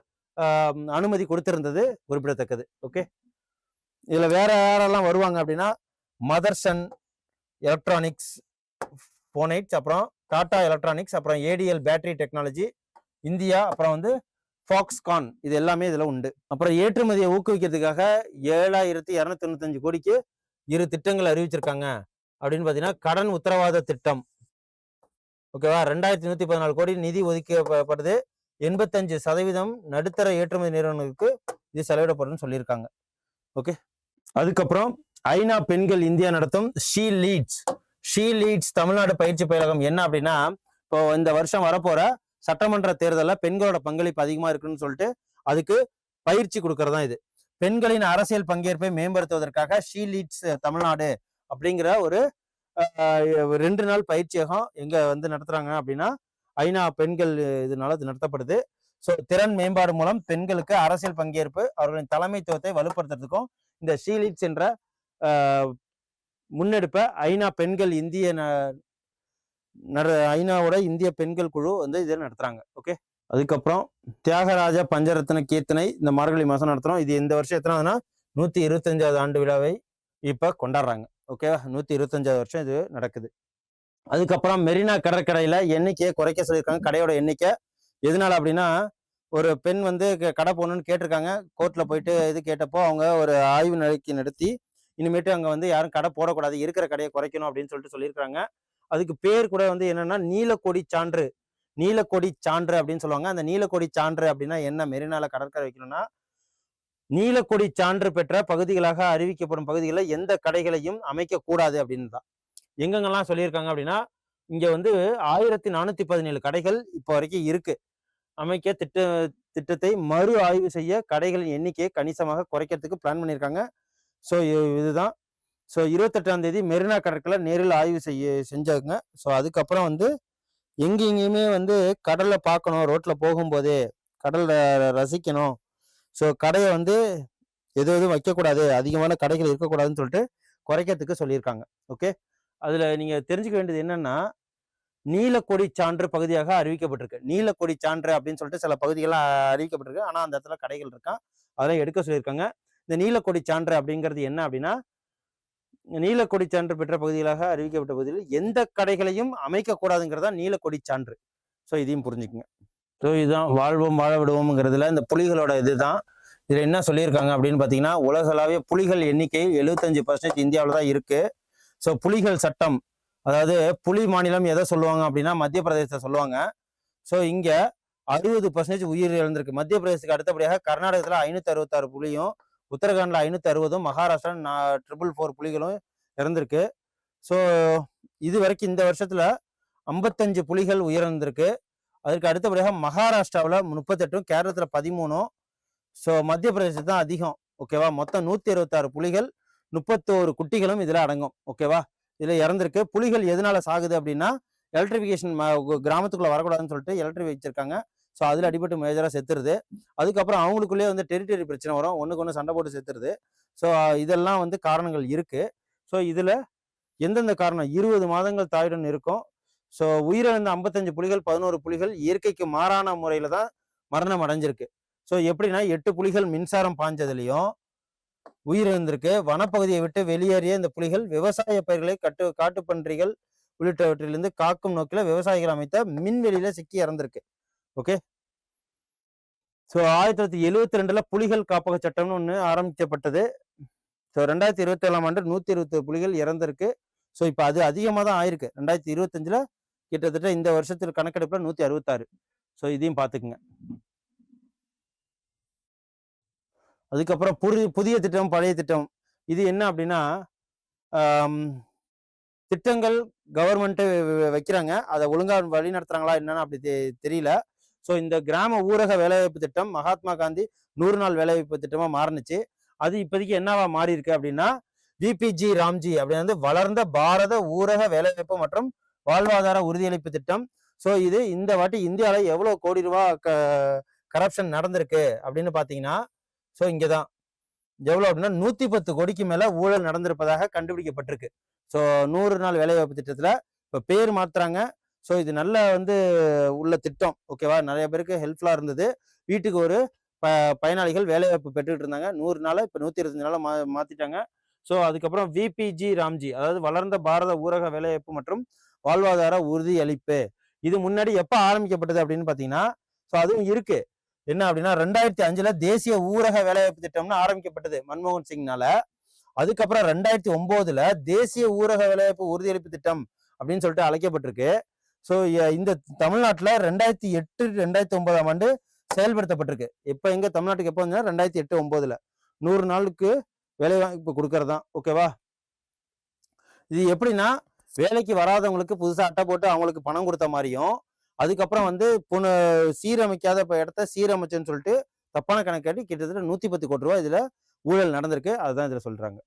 Speaker 1: அனுமதி கொடுத்திருந்தது குறிப்பிடத்தக்கது. ஓகே. இதுல வேற யாரெல்லாம் வருவாங்க அப்படின்னா, மதர்சன் எலக்ட்ரானிக்ஸ், போனைட்ஸ், அப்புறம் டாடா எலக்ட்ரானிக்ஸ், அப்புறம் ஏடிஎல் பேட்டரி டெக்னாலஜி இந்தியா, அப்புறம் வந்து ஃபாக்ஸ்கான், இது எல்லாமே இதுல உண்டு. அப்புறம் ஏற்றுமதியை ஊக்குவிக்கிறதுக்காக 7,295 கோடிக்கு 2 திட்டங்கள் அறிவிச்சிருக்காங்க. அப்படின்னு பாத்தீங்கன்னா, கடன் உத்தரவாத திட்டம். ஓகேவா? 2,114 கோடி நிதி ஒதுக்கப்படுது. 85% நடுத்தர ஏற்றுமதி நிறுவனங்களுக்கு இது செலவிடப்படும் சொல்லியிருக்காங்க. ஓகே. அதுக்கப்புறம் ஐநா பெண்கள் இந்தியா நடத்தும் ஷீ லீட்ஸ் தமிழ்நாடு பயிற்சி பயிலகம் என்ன அப்படின்னா, இப்போ இந்த வருஷம் வரப்போற சட்டமன்ற தேர்தலில் பெண்களோட பங்களிப்பு அதிகமா இருக்குன்னு சொல்லிட்டு அதுக்கு பயிற்சி கொடுக்கறது தான் இது. பெண்களின் அரசியல் பங்கேற்பை மேம்படுத்துவதற்காக ஷீ லீட்ஸ் தமிழ்நாடு அப்படிங்கிற ஒரு 2 நாள் பயிற்சியகம் எங்க வந்து நடத்துறாங்க அப்படின்னா, ஐநா பெண்கள் இதனால இது நடத்தப்படுது. ஸோ திறன் மேம்பாடு மூலம் பெண்களுக்கு அரசியல் பங்கேற்பு, அவர்களின் தலைமைத்துவத்தை வலுப்படுத்துறதுக்கும் இந்த ஷீ லீட்ஸ் என்ற முன்னெடுப்பை ஐநா பெண்கள் ஐநாவோட இந்திய பெண்கள் குழு வந்து இதை நடத்துறாங்க. ஓகே. அதுக்கப்புறம் தியாகராஜ பஞ்சரத்ன கீர்த்தனை இந்த மார்கழி மாசம் நடத்துறோம். இது இந்த வருஷம் எத்தனாவதுன்னா 125வது ஆண்டு விழாவை இப்ப கொண்டாடுறாங்க. ஓகேவா? 125வது வருஷம் இது நடக்குது. அதுக்கப்புறம் மெரினா கடற்கரையில எண்ணிக்கையை குறைக்க சொல்லியிருக்காங்க, கடையோட எண்ணிக்கை. எதனால அப்படின்னா, ஒரு பெண் வந்து கடை போகணும்னு கேட்டிருக்காங்க. கோர்ட்ல போயிட்டு இது கேட்டப்போ அவங்க ஒரு ஆய்வு நடத்தி இனிமேட்டு அங்க வந்து யாரும் கடை போடக்கூடாது, இருக்கிற கடையை குறைக்கணும் அப்படின்னு சொல்லிட்டு சொல்லியிருக்காங்க. அதுக்கு பேர் கூட வந்து என்னன்னா நீலக்கொடி சான்று அப்படின்னு சொல்லுவாங்க. அந்த நீலக்கொடி சான்று அப்படின்னா என்ன, மெரினால கடற்கரை வைக்கணும்னா, நீலக்கொடி சான்று பெற்ற பகுதிகளாக அறிவிக்கப்படும் பகுதிகளில் எந்த கடைகளையும் அமைக்க கூடாது அப்படின்னு தான் எங்கெங்கெல்லாம் சொல்லியிருக்காங்க அப்படின்னா, இங்க வந்து 1,417 கடைகள் இப்போ வரைக்கும் இருக்கு. அமைக்க திட்டத்தை மறு ஆய்வு செய்ய கடைகளின் எண்ணிக்கையை கணிசமாக குறைக்கிறதுக்கு பிளான் பண்ணியிருக்காங்க. ஸோ இதுதான். ஸோ 28ஆம் தேதி மெரினா கடற்கரை நேரில் ஆய்வு செஞ்சாங்க. ஸோ அதுக்கப்புறம் வந்து எங்கேயுமே வந்து கடல்ல பார்க்கணும், ரோட்ல போகும்போதே கடல்ல ரசிக்கணும். ஸோ கடையை வந்து எதுவும் வைக்கக்கூடாது, அதிகமான கடைகள் இருக்கக்கூடாதுன்னு சொல்லிட்டு குறைக்கிறதுக்கு சொல்லியிருக்காங்க. ஓகே. அதுல நீங்க தெரிஞ்சுக்க வேண்டியது என்னன்னா, நீலக்கொடி சான்று பகுதியாக அறிவிக்கப்பட்டிருக்கு. நீலக்கொடி சான்று அப்படின்னு சொல்லிட்டு சில பகுதிகள்லாம் அறிவிக்கப்பட்டிருக்கு. ஆனா அந்த இடத்துல கடைகள் இருக்கா, அதெல்லாம் எடுக்க சொல்லியிருக்காங்க. இந்த நீலக்கொடி சான்று அப்படிங்கிறது என்ன அப்படின்னா, நீலக்கொடி சான்று பெற்ற பகுதிகளாக அறிவிக்கப்பட்ட பகுதியில் எந்த கடைகளையும் அமைக்க கூடாதுங்கிறதா நீலக்கொடி சான்று. ஸோ இதையும் புரிஞ்சுக்குங்க. ஸோ இதுதான் வாழ்வோம் வாழ விடுவோம்ங்கிறதுல இந்த புலிகளோட இதுதான். இதுல என்ன சொல்லியிருக்காங்க அப்படின்னு பார்த்தீங்கன்னா, உலகளாவிய புலிகள் எண்ணிக்கை 75% இந்தியாவில் தான் இருக்கு. ஸோ புலிகள் சட்டம், அதாவது புலி மாநிலம் எதை சொல்லுவாங்க அப்படின்னா மத்திய பிரதேசத்தை சொல்லுவாங்க. ஸோ இங்க 60% உயிர் இழந்திருக்கு. மத்திய பிரதேசத்துக்கு அடுத்தபடியாக கர்நாடகத்தில் 566 புலியும், உத்தரகாண்ட்ல 560, மகாராஷ்டிரா 444 புலிகளும் இறந்திருக்கு. ஸோ இது வரைக்கும் இந்த வருஷத்துல 55 புலிகள் உயிரிழந்திருக்கு. அதுக்கு அடுத்தபடியாக மகாராஷ்டிராவில் 38, கேரளத்துல 13, ஸோ மத்திய பிரதேசம் தான் அதிகம். ஓகேவா? மொத்தம் 126 புலிகள், 31 குட்டிகளும் இதுல அடங்கும். ஓகேவா? இதுல இறந்திருக்கு. புலிகள் எதனால சாகுது அப்படின்னா, எலக்ட்ரிபிகேஷன் கிராமத்துக்குள்ள வரக்கூடாதுன்னு சொல்லிட்டு எலக்ட்ரிக் வச்சிருக்காங்க. ஸோ அதுல அடிபட்டு மேஜரா செத்துருது. அதுக்கப்புறம் அவங்களுக்குள்ளேயே வந்து டெரிட்டரி பிரச்சனை வரும், ஒண்ணுக்கு ஒன்று சண்டை போட்டு செத்துருது. ஸோ இதெல்லாம் வந்து காரணங்கள் இருக்கு. ஸோ ஸோ இதில் எந்தெந்த காரணம் 20 மாதங்கள் தாயுடன் இருக்கும். ஸோ உயிரிழந்த 55 புலிகள் 11 புலிகள் இயற்கைக்கு மாறான முறையில் தான் மரணம் அடைஞ்சிருக்கு. ஸோ எப்படின்னா 8 புலிகள் மின்சாரம் பாய்ஞ்சதுலையும் உயிரிழந்திருக்கு. வனப்பகுதியை விட்டு வெளியேறிய இந்த புலிகள் விவசாய பயிர்களை காட்டுப்பன்றிகள் உள்ளிட்டவற்றிலிருந்து காக்கும் நோக்கில விவசாயிகள் அமைத்த மின்வெளியில சிக்கி இறந்திருக்கு. ஓகே. ஸோ 1972 புலிகள் காப்பக சட்டம்னு ஒன்று ஆரம்பிக்கப்பட்டது. ஸோ 2027 ஆண்டு 120 புலிகள் இறந்திருக்கு. ஸோ இப்போ அது அதிகமாக தான் ஆயிருக்கு. 2025 கிட்டத்தட்ட இந்த வருஷத்தில் கணக்கெடுப்புல 166. ஸோ இதையும் பார்த்துக்குங்க. அதுக்கப்புறம் புதிய திட்டம் பழைய திட்டம் இது என்ன அப்படின்னா, திட்டங்கள் கவர்மெண்ட்டு வைக்கிறாங்க, அதை ஒழுங்கா வழி நடத்துறாங்களா என்னன்னு அப்படி தெரியல. ஸோ இந்த கிராம ஊரக வேலைவாய்ப்பு திட்டம் மகாத்மா காந்தி 100 நாள் வேலைவாய்ப்பு திட்டமா மாறுனுச்சு. அது இப்போதைக்கு என்னவா மாறி இருக்கு அப்படின்னா விபிஜி ராம்ஜி அப்படின்னு வளர்ந்த பாரத ஊரக வேலைவாய்ப்பு மற்றும் வாழ்வாதார உறுதியளிப்பு திட்டம். ஸோ இது இந்த வாட்டி இந்தியாவில் எவ்வளோ கோடி ரூபா கரப்ஷன் நடந்திருக்கு அப்படின்னு பார்த்தீங்கன்னா, ஸோ இங்கே தான் எவ்வளோ அப்படின்னா 110 கோடிக்கு மேலே ஊழல் நடந்திருப்பதாக கண்டுபிடிக்கப்பட்டிருக்கு. ஸோ 100 நாள் வேலைவாய்ப்பு திட்டத்தில் இப்போ பேர் மாற்றுறாங்க. ஸோ இது நல்ல உள்ள திட்டம். ஓகேவா, நிறைய பேருக்கு ஹெல்ப்ஃபுல்லாக இருந்தது. வீட்டுக்கு ஒரு பயனாளிகள் வேலைவாய்ப்பு பெற்றுக்கிட்டு இருந்தாங்க. 100 நாளை இப்போ 125 நாளை மாற்றிட்டாங்க. ஸோ அதுக்கப்புறம் விபிஜி ராம்ஜி, அதாவது வளர்ந்த பாரத ஊரக வேலைவாய்ப்பு மற்றும் வாழ்வாதார உறுதியளிப்பு. இது முன்னாடி எப்போ ஆரம்பிக்கப்பட்டது அப்படின்னு பார்த்தீங்கன்னா, ஸோ அதுவும் இருக்கு. என்ன அப்படின்னா 2005 தேசிய ஊரக வேலைவாய்ப்பு திட்டம்னு ஆரம்பிக்கப்பட்டது மன்மோகன் சிங்னால. அதுக்கப்புறம் 2009 தேசிய ஊரக வேலைவாய்ப்பு உறுதியளிப்பு திட்டம் அப்படின்னு சொல்லிட்டு அழைக்கப்பட்டிருக்கு. ஸோ இந்த தமிழ்நாட்டில் 2008 2009 ஆண்டு செயல்படுத்தப்பட்டிருக்கு. இப்போ எங்க தமிழ்நாட்டுக்கு எப்போ வந்து 2008-09 100 நாளுக்கு வேலைவாய்ப்பு கொடுக்கறதான். ஓகேவா, இது எப்படின்னா வேலைக்கு வராதவங்களுக்கு புதுசாக அட்டை போட்டு அவங்களுக்கு பணம் கொடுத்த மாதிரியும், அதுக்கப்புறம் சீரமைக்காத இடத்த சீரமைச்சுன்னு சொல்லிட்டு தப்பான கணக்காட்டி கிட்டத்தட்ட 110 கோடி ரூபாய் இதுல ஊழல் நடந்திருக்கு. அதுதான் இதுல சொல்றாங்க.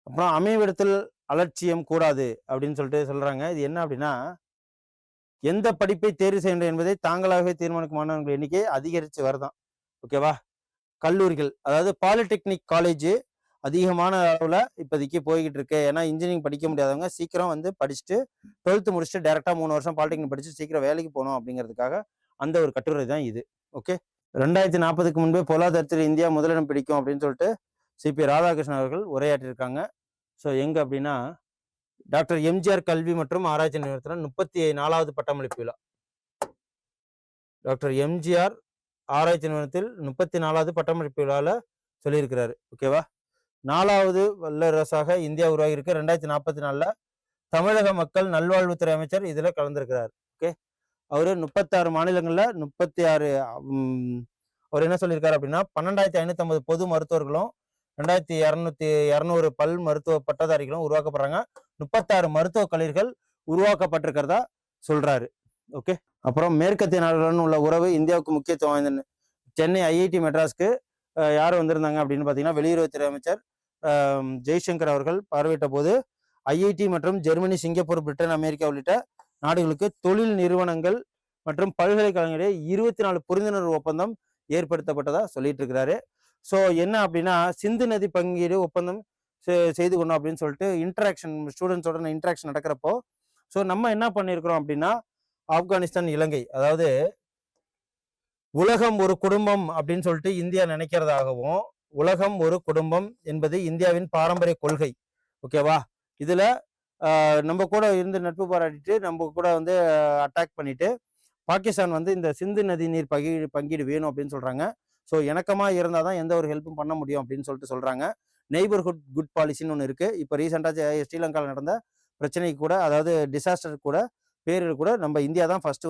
Speaker 1: அப்புறம் அமைவிடத்தில் அலட்சியம் கூடாது அப்படின்னு சொல்லிட்டு சொல்றாங்க. இது என்ன அப்படின்னா, எந்த படிப்பை தேர்வு செய்ய வேண்டும் என்பதை தாங்களாகவே தீர்மானிக்கும் மாணவர்கள் எண்ணிக்கை அதிகரித்து வருதான். ஓகேவா, கல்லூரிகள் அதாவது பாலிடெக்னிக் காலேஜ் அதிகமான அளவில் இப்போதைக்கு போய்கிட்டு இருக்கு. ஏன்னா இன்ஜினியரிங் படிக்க முடியாதவங்க சீக்கிரம் படிச்சுட்டு 12th முடிச்சுட்டு டேரெக்டாக 3 வருஷம் பாலிடெக்னிக் படிச்சு சீக்கிரம் வேலைக்கு போகணும் அப்படிங்கிறதுக்காக அந்த ஒரு கட்டுரை தான் இது. ஓகே, 2040க்கு முன்பே பொருளாதாரத்தில் இந்தியா முதலிடம் பிடிக்கும் அப்படின்னு சொல்லிட்டு சிபி ராதாகிருஷ்ணன் அவர்கள் உரையாற்றியிருக்காங்க. ஸோ எங்க அப்படின்னா டாக்டர் எம்ஜிஆர் கல்வி மற்றும் ஆராய்ச்சி நிறுவனத்தில் 34வது பட்டமளிப்பு விழா. டாக்டர் எம்ஜிஆர் ஆராய்ச்சி நிறுவனத்தில் 34வது பட்டமளிப்பு விழாவில் சொல்லியிருக்கிறாரு. ஓகேவா, 4வது வல்லரசாக இந்தியா உருவாகி இருக்கு. 2044 தமிழக மக்கள் நல்வாழ்வுத்துறை அமைச்சர் இதுல கலந்திருக்கிறார். ஓகே, அவரு 36 மாநிலங்கள்ல 36 அவர் என்ன சொல்லியிருக்காரு அப்படின்னா 12,550 பொது மருத்துவர்களும் 2,200 பல் மருத்துவ பட்டதாரிகளும் உருவாக்கப்படுறாங்க. 36 மருத்துவக் கல்லூரிகள் உருவாக்கப்பட்டிருக்கிறதா சொல்றாரு. ஓகே, அப்புறம் மேற்கத்திய நாடுகளுடன் உள்ள உறவு இந்தியாவுக்கு முக்கியத்துவம் வாய்ந்தது. சென்னை ஐஐடி மெட்ராஸ்க்கு யார் வந்திருந்தாங்க அப்படின்னு பார்த்தீங்கன்னா வெளியுறவுத்துறை அமைச்சர் ஜெய்சங்கர் அவர்கள் பார்வையிட்ட போது ஐஐடி மற்றும் ஜெர்மனி, சிங்கப்பூர், பிரிட்டன், அமெரிக்கா உள்ளிட்ட நாடுகளுக்கு தொழில் நிறுவனங்கள் மற்றும் பல்கலைக்கழகங்களிடையே 24 புரிந்துணர்வு ஒப்பந்தம் ஏற்படுத்தப்பட்டதா சொல்லிட்டு இருக்கிறாரு. ஸோ என்ன அப்படின்னா சிந்து நதி பங்கீடு ஒப்பந்தம் செய்து கொண்டோம் அப்படின்னு சொல்லிட்டு இன்டராக்ஷன் ஸ்டூடெண்ட்ஸோட இன்டராக்ஷன் நடக்கிறப்போ ஸோ நம்ம என்ன பண்ணியிருக்கிறோம் அப்படின்னா ஆப்கானிஸ்தான், இலங்கை, அதாவது உலகம் ஒரு குடும்பம் அப்படின்னு சொல்லிட்டு இந்தியா நினைக்கிறதாகவும், உலகம் ஒரு குடும்பம் என்பது இந்தியாவின் பாரம்பரிய கொள்கை. ஓகேவா, இதுல நம்ம கூட இருந்து நட்பு பாராட்டிட்டு நம்ம கூட அட்டாக் பண்ணிட்டு பாகிஸ்தான் இந்த சிந்து நதி நீர் பங்கீடு வேணும் அப்படின்னு சொல்றாங்க. ஸோ இணக்கமா இருந்தால் தான் எந்த ஒரு ஹெல்ப்பும் பண்ண முடியும் அப்படின்னு சொல்லிட்டு சொல்றாங்க. நெய்பர்ஹுட் குட் பாலிசின்னு ஒன்று இருக்கு. இப்போ ரீசெண்டாக ஸ்ரீலங்காவில் நடந்த பிரச்சனைக்கு கூட, அதாவது டிசாஸ்டர் கூட, பேரில் கூட நம்ம இந்தியா தான் ஃபர்ஸ்ட்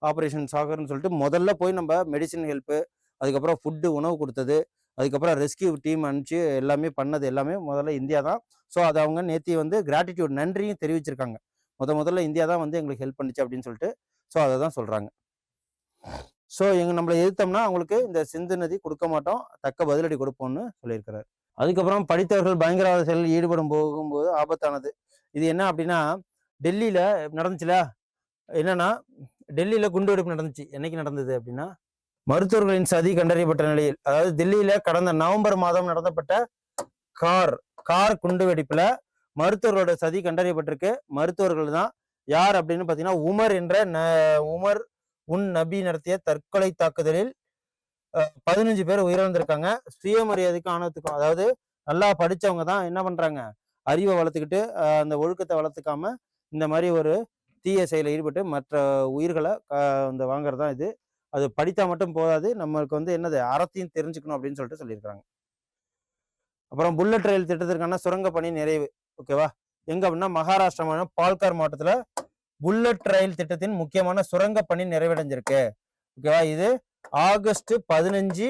Speaker 1: ஆப்ரேஷன் சாகர்னு சொல்லிட்டு முதல்ல போய் நம்ம மெடிசின் ஹெல்ப்பு, அதுக்கப்புறம் ஃபுட்டு உணவு கொடுத்தது, அதுக்கப்புறம் ரெஸ்கியூ டீம் அனுப்பிச்சு எல்லாமே பண்ணது எல்லாமே முதல்ல இந்தியா தான். ஸோ அது அவங்க நேற்று கிராட்டிடியூட் நன்றியும் தெரிவிச்சிருக்காங்க. முதல்ல இந்தியா தான் எங்களுக்கு ஹெல்ப் பண்ணிச்சு அப்படின்னு சொல்லிட்டு. ஸோ அதை தான் சொல்றாங்க. ஸோ நம்மளை எதிர்த்தோம்னா அவங்களுக்கு இந்த சிந்து நதி கொடுக்க மாட்டோம், தக்க பதிலடி கொடுப்போம்னு சொல்லியிருக்கிறார். அதுக்கப்புறம் படித்தவர்கள் பயங்கரவாத செயலில் ஈடுபடும் போகும்போது ஆபத்தானது. இது என்ன அப்படின்னா டெல்லியில நடந்துச்சுல, என்னன்னா டெல்லியில குண்டுவெடிப்பு நடந்துச்சு. என்னைக்கு நடந்தது அப்படின்னா மருத்துவர்களின் சதி கண்டறியப்பட்ட நிலையில், அதாவது டெல்லியில கடந்த நவம்பர் மாதம் நடத்தப்பட்ட கார் கார் குண்டு வெடிப்புல மருத்துவர்களோட சதி கண்டறியப்பட்டிருக்கு. மருத்துவர்கள் தான் யார் அப்படின்னு பாத்தீங்கன்னா உமர் என்ற உமர் உன் நபி நடத்திய தற்கொலை தாக்குதலில் 15 பேர் உயிரிழந்திருக்காங்க. சுயமரியாதைக்கும் ஆணவத்துக்கும், அதாவது நல்லா படிச்சவங்க தான் என்ன பண்றாங்க, அறிவை வளர்த்துக்கிட்டு அந்த ஒழுக்கத்தை வளர்த்துக்காம இந்த மாதிரி ஒரு தீய செயலில் ஈடுபட்டு மற்ற உயிர்களை இந்த வாங்குறது தான் இது. அது படித்தா மட்டும் போதாது, நம்மளுக்கு வந்து என்னது அறத்தையும் தெரிஞ்சுக்கணும் அப்படின்னு சொல்லிட்டு சொல்லியிருக்காங்க. அப்புறம் புல்லட் ரயில் திட்டத்திற்கான சுரங்க பணி நிறைவு. ஓகேவா, எங்க அப்படின்னா மகாராஷ்டிரா பால்கார் மாவட்டத்துல புல்லட் ரயில் திட்டத்தின் முக்கியமான சுரங்க பணி நிறைவடைஞ்சிருக்கு. ஓகேவா, இது ஆகஸ்ட் 15,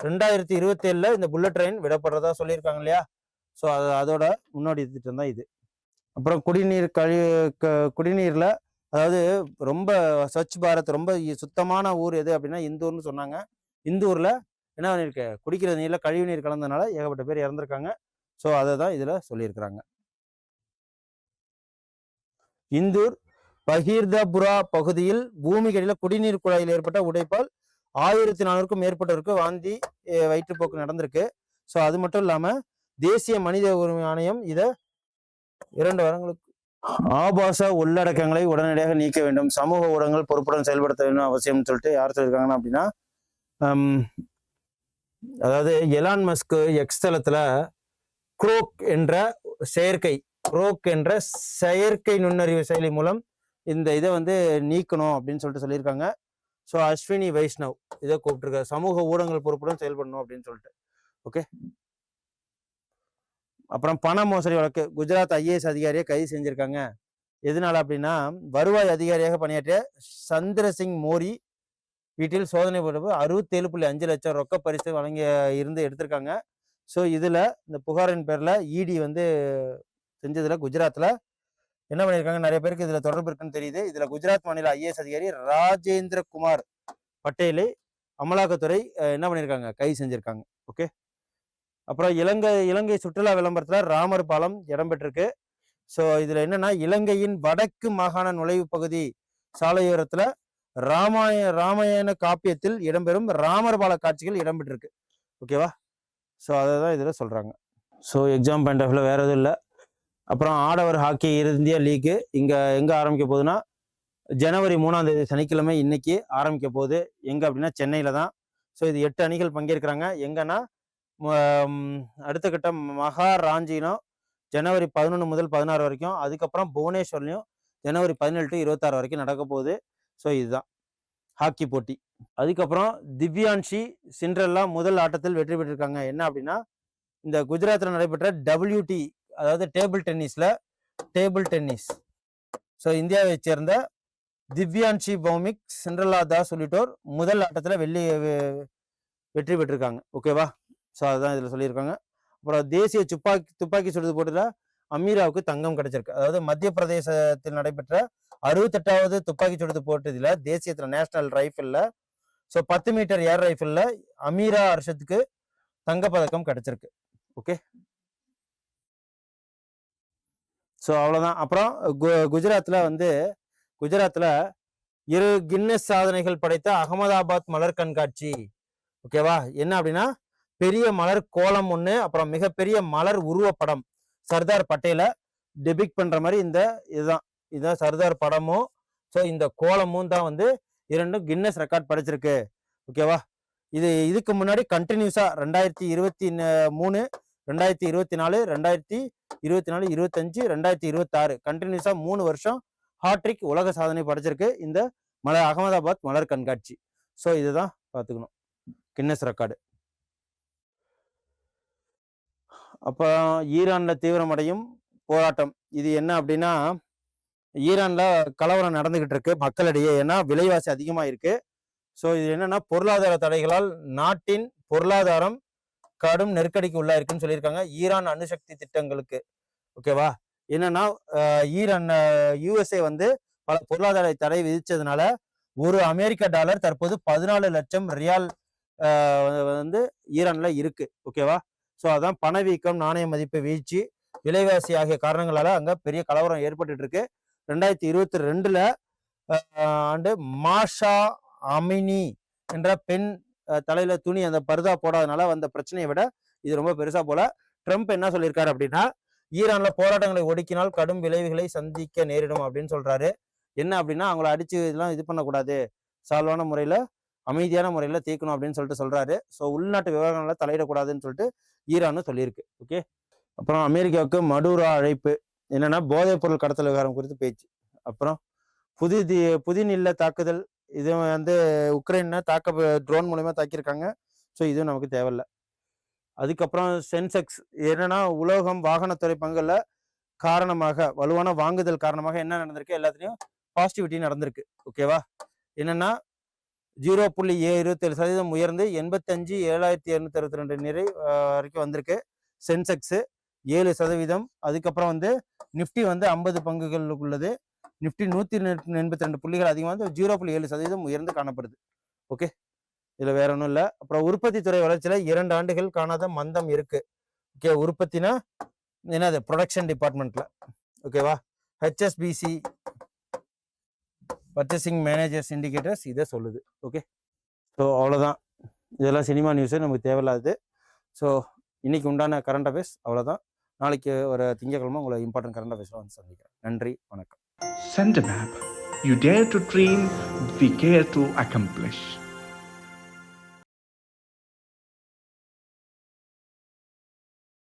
Speaker 1: 2027 இந்த புல்லட் ட்ரெயின் விடப்படுறதா சொல்லியிருக்காங்க இல்லையா. ஸோ அதோட முன்னோடி திட்டம் தான் இது. அப்புறம் குடிநீர்ல அதாவது ரொம்ப ஸ்வச் பாரத் ரொம்ப சுத்தமான ஊர் எது அப்படின்னா இந்தூர்னு சொன்னாங்க. இந்தூர்ல என்ன பண்ணிருக்கு, குடிக்கிற நீர்ல கழிவு நீர் கலந்தனால ஏகப்பட்ட பேர் இறந்துருக்காங்க. ஸோ அதை தான் இதுல சொல்லியிருக்கிறாங்க. இந்தூர் பகீர்தபுரா பகுதியில் பூமிக்கடியில் குடிநீர் குழாயில் ஏற்பட்ட உடைப்பால் 1400க்கும் மேற்பட்டவருக்கு வாந்தி வயிற்றுப்போக்கு நடந்திருக்கு. ஸோ அது மட்டும் இல்லாம தேசிய மனித உரிமை ஆணையம் இதை 2 வாரங்களுக்கு ஆபாச உள்ளடக்கங்களை உடனடியாக நீக்க வேண்டும், சமூக ஊடகங்கள் பொறுப்புடன் செயல்படுத்த வேண்டும் அவசியம்னு சொல்லிட்டு யார் சொல்லியிருக்காங்கன்னா அப்படின்னா அதாவது எலான் மஸ்க் எக்ஸ் தளத்துல குரோக் என்ற செயற்கை நுண்ணறிவு செயலி மூலம் இந்த இதை வந்து நீக்கணும் அப்படின்னு சொல்லிட்டு சொல்லியிருக்காங்க. ஸோ அஸ்வினி வைஷ்ணவ் இதை கூப்பிட்டுருக்காரு, சமூக ஊடகங்கள் பொறுப்புடன் செயல்படணும் அப்படின்னு சொல்லிட்டு. ஓகே, அப்புறம் பண மோசடி வழக்கு குஜராத் IAS அதிகாரியை கைது செஞ்சிருக்காங்க. எதனால அப்படின்னா வருவாய் அதிகாரியாக பணியாற்றிய சந்திரசிங் மோரி வீட்டில் சோதனை போட்டப்போ 67.5 லட்சம் ரொக்க பரிசு வழங்கி எடுத்திருக்காங்க. ஸோ இதுல இந்த புகாரின் பேர்ல இடி வந்து செஞ்சதுல குஜராத்ல என்ன பண்ணியிருக்காங்க, நிறைய பேருக்கு இதுல தொடர்பு இருக்குன்னு தெரியுது. இதுல குஜராத் மாநில IAS அதிகாரி ராஜேந்திர குமார் பட்டேலை அமலாக்கத்துறை என்ன பண்ணியிருக்காங்க, கைது செஞ்சிருக்காங்க. ஓகே, அப்புறம் இலங்கை சுற்றுலா விளம்பரத்துல ராமர் பாலம் இடம்பெற்றிருக்கு. ஸோ இதுல என்னன்னா இலங்கையின் வடக்கு மாகாண நுழைவு பகுதி சாலையோரத்துல ராமாயண காப்பியத்தில் இடம்பெறும் ராமர் பால காட்சிகள் இடம்பெற்றிருக்கு. ஓகேவா, ஸோ அதை தான் இதில் சொல்றாங்க. ஸோ எக்ஸாம் பாயிண்ட் ஆஃப் வியூல வேற எதுவும் இல்லை. அப்புறம் ஆடவர் ஹாக்கி இந்தியா லீக்கு எங்க ஆரம்பிக்க போகுதுன்னா ஜனவரி 3ஆம் தேதி சனிக்கிழமை இன்னைக்கு ஆரம்பிக்க போகுது. எங்க அப்படின்னா சென்னையில தான். ஸோ இது 8 அணிகள் பங்கேற்கிறாங்க. எங்கன்னா அடுத்த கட்டம் மகாராஞ்சிலும் ஜனவரி 11 முதல் 16 வரைக்கும், அதுக்கப்புறம் புவனேஸ்வர்லையும் ஜனவரி 17 to 26 வரைக்கும் நடக்க போகுது. ஸோ இதுதான் ஹாக்கி போட்டி. அதுக்கப்புறம் திவ்யான்ஷி சிண்ட்ரெல்லா முதல் ஆட்டத்தில் வெற்றி பெற்றிருக்காங்க. என்ன அப்படின்னா இந்த குஜராத்தில் நடைபெற்ற WT அதாவது டேபிள் டென்னிஸ் ஸோ இந்தியாவை சேர்ந்த திவ்யான்ஷி பௌமிக், சிண்ட்ரெல்லா தாஸ் உள்ளிட்டோர் முதல் ஆட்டத்தில் வெற்றி பெற்றிருக்காங்க. ஓகேவா, ஸோ அதுதான் இதில் சொல்லியிருக்காங்க. அப்புறம் தேசிய துப்பாக்கி சுடுது போட்டியில் அமீராவுக்கு தங்கம் கிடைச்சிருக்கு. அதாவது மத்திய பிரதேசத்தில் நடைபெற்ற 68வது துப்பாக்கி சுடுது போட்டதுல தேசியத்தில் நேஷனல் ரைஃபிள்ல ஸோ 10 மீட்டர் ஏர் ரைஃபிள்ல அமீரா அர்ஷத்துக்கு தங்கப்பதக்கம் கிடைச்சிருக்கு. ஓகே, ஸோ அவ்வளோதான். அப்புறம் குஜராத்தில் 2 கின்னஸ் சாதனைகள் படைத்த அகமதாபாத் மலர் கண்காட்சி. ஓகேவா, என்ன அப்படின்னா பெரிய மலர் கோலம் ஒன்று, அப்புறம் மிகப்பெரிய மலர் உருவப்படம் சர்தார் பட்டேலை டெபிக் பண்ற மாதிரி இதுதான் சர்தார் படமும் ஸோ இந்த கோலமும் தான் வந்து 2 கின்னஸ் ரெக்கார்ட் படைச்சிருக்கு. ஓகேவா, இதுக்கு முன்னாடி கண்டினியூஸா 2023, 2024, 2025, 2026 கண்டினியூஸா 3 வருஷம் ஹாட்ரிக் உலக சாதனை படைச்சிருக்கு இந்த அகமதாபாத் மலர் கண்காட்சி. ஸோ இதுதான் பார்த்துக்கணும் கின்னஸ் ரெக்கார்டு. அப்புறம் ஈரான்ல தீவிரமடையும் போராட்டம். இது என்ன அப்படின்னா ஈரான்ல கலவரம் நடந்துகிட்டு இருக்கு மக்களிடையே, ஏன்னா விலைவாசி அதிகமா இருக்கு. ஸோ இது என்னன்னா பொருளாதார தடைகளால் நாட்டின் பொருளாதாரம் கடும் நெருக்கடிக்கு உள்ளா இருக்குன்னு சொல்லியிருக்காங்க ஈரான் அணுசக்தி திட்டங்களுக்கு. ஓகேவா, என்னன்னா ஈரான் USA வந்து பல பொருளாதார தடை விதிச்சதுனால ஒரு அமெரிக்க டாலர் தற்போது 14 லட்சம் ரியால் வந்து ஈரான்ல இருக்கு. ஓகேவா, ஸோ அதான் பணவீக்கம், நாணய மதிப்பு வீழ்ச்சி, விலைவாசி ஆகிய காரணங்களால அங்க பெரிய கலவரம் ஏற்பட்டு இருக்கு. 2022 ஆண்டு மாஷா அமினி என்ற பெண் தலையில துணி அந்த பர்தா போடாதனால வந்த பிரச்சனையை விட இது ரொம்ப பெருசா போல. ட்ரம்ப் என்ன சொல்லியிருக்காரு அப்படின்னா, ஈரான்ல போராட்டங்களை ஒடுக்கினால் கடும் விளைவுகளை சந்திக்க நேரிடும் அப்படின்னு சொல்றாரு. என்ன அப்படின்னா, அவங்கள அடிச்சு இதெல்லாம் இது பண்ணக்கூடாது, சால்வான முறையில அமைதியான முறையில தீர்க்கணும் அப்படின்னு சொல்றாரு. ஸோ உள்நாட்டு விவகாரங்களை தலையிடக்கூடாதுன்னு சொல்லிட்டு ஈரானும் சொல்லியிருக்கு. ஓகே. அப்புறம் அமெரிக்காவுக்கு மடூரோ அழைப்பு என்னன்னா, போதைப் பொருள் கடத்தல் விவகாரம் குறித்து பேச்சு. அப்புறம் புதினில்ல தாக்குதல், இது வந்து உக்ரைனை ட்ரோன் மூலமா தாக்கியிருக்காங்க. ஸோ இதுவும் நமக்கு தேவையில்ல. அதுக்கப்புறம் சென்செக்ஸ் என்னன்னா, உலோகம் வாகனத்துறை பங்குல காரணமாக வலுவான வாங்குதல் காரணமாக என்ன நடந்திருக்கு, எல்லாத்துலயும் பாசிட்டிவிட்டி நடந்திருக்கு. ஓகேவா. என்னன்னா 0.27% உயர்ந்து 85,762 நிறை வரைக்கும் வந்திருக்கு சென்செக்ஸ் 7%. அதுக்கப்புறம் வந்து நிஃப்டி வந்து 50 பங்குகள் உள்ளது. நிஃப்டி 182 புள்ளிகள் அதிகமாக வந்து 0.7% உயர்ந்து காணப்படுது. ஓகே. இதுல வேற ஒன்றும் இல்லை. அப்புறம் உற்பத்தி துறை வளர்ச்சியில 2 ஆண்டுகள் காணாத மந்தம் இருக்கு. ஓகே. உற்பத்தினா என்னது, ப்ரொடக்ஷன் டிபார்ட்மெண்ட்ல. ஓகேவா. ஹெச்எஸ்பிசி பர்ச்சேசிங் மேனேஜர்ஸ் இண்டிகேட்டர்ஸ் இதை சொல்லுது. ஓகே. ஸோ அவ்வளோதான். இதெல்லாம் சினிமா நியூஸே நமக்கு தேவையில்லாது. ஸோ இன்னைக்கு உண்டான கரண்ட் அஃபேர்ஸ் அவ்வளோதான். நாளைக்கு ஒரு திங்கட்கிழமை உங்களை இம்பார்ட்டன்ட் கரண்ட் அஃபேர்ஸ்ல வந்து சந்திக்கிறேன். நன்றி, வணக்கம்.
Speaker 2: Send a map. You dare to dream, we care to accomplish.